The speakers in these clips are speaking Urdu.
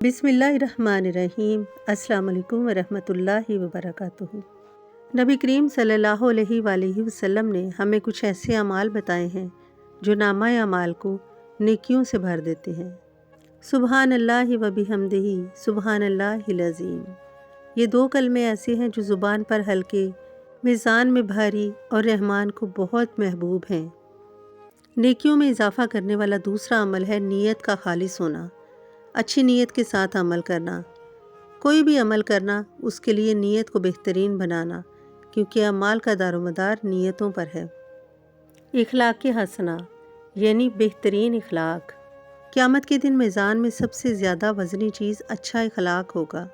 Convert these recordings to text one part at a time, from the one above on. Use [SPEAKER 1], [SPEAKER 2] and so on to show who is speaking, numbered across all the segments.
[SPEAKER 1] بسم اللہ الرحمن الرحیم۔ السلام علیکم ورحمۃ اللہ وبرکاتہ۔ نبی کریم صلی اللہ علیہ وآلہ وسلم نے ہمیں کچھ ایسے اعمال بتائے ہیں جو نامہ اعمال کو نیکیوں سے بھر دیتے ہیں۔ سبحان اللہ و بحمدہ سبحان اللہ العظیم۔ یہ دو کلمے ایسے ہیں جو زبان پر ہلکے، میزان میں بھاری اور رحمان کو بہت محبوب ہیں۔ نیکیوں میں اضافہ کرنے والا دوسرا عمل ہے نیت کا خالص ہونا، اچھی نیت کے ساتھ عمل کرنا۔ کوئی بھی عمل کرنا، اس کے لیے نیت کو بہترین بنانا، کیونکہ اعمال کا دار و مدار نیتوں پر ہے۔ اخلاق حسنہ یعنی بہترین اخلاق۔ قیامت کے دن میزان میں سب سے زیادہ وزنی چیز اچھا اخلاق ہوگا۔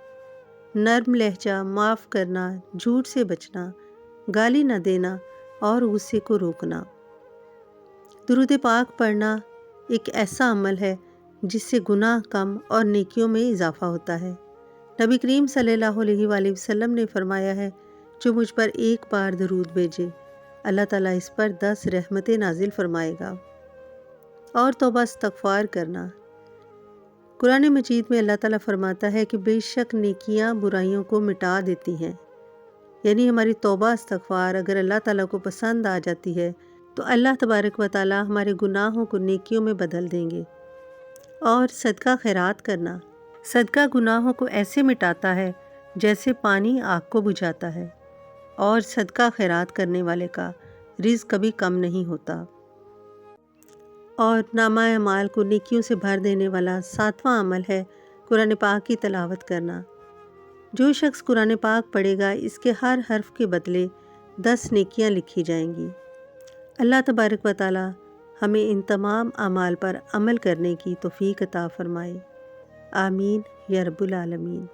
[SPEAKER 1] نرم لہجہ، معاف کرنا، جھوٹ سے بچنا، گالی نہ دینا اور غصے کو روکنا۔ درود پاک پڑھنا ایک ایسا عمل ہے جس سے گناہ کم اور نیکیوں میں اضافہ ہوتا ہے۔ نبی کریم صلی اللہ علیہ وآلہ وسلم نے فرمایا ہے، جو مجھ پر ایک بار درود بھیجے، اللہ تعالیٰ اس پر 10 رحمتیں نازل فرمائے گا۔ اور توبہ استغفار کرنا۔ قرآن مجید میں اللہ تعالیٰ فرماتا ہے کہ بے شک نیکیاں برائیوں کو مٹا دیتی ہیں، یعنی ہماری توبہ استغفار اگر اللہ تعالیٰ کو پسند آ جاتی ہے تو اللہ تبارک و تعالیٰ ہمارے گناہوں کو نیکیوں میں بدل دیں گے۔ اور صدقہ خیرات کرنا۔ صدقہ گناہوں کو ایسے مٹاتا ہے جیسے پانی آگ کو بجھاتا ہے، اور صدقہ خیرات کرنے والے کا رزق کبھی کم نہیں ہوتا۔ اور نامہ اعمال کو نیکیوں سے بھر دینے والا 7واں عمل ہے قرآن پاک کی تلاوت کرنا۔ جو شخص قرآن پاک پڑھے گا، اس کے ہر حرف کے بدلے 10 نیکیاں لکھی جائیں گی۔ اللہ تبارک و تعالی ہمیں ان تمام اعمال پر عمل کرنے کی توفیق عطا فرمائے۔ آمین یا رب العالمین۔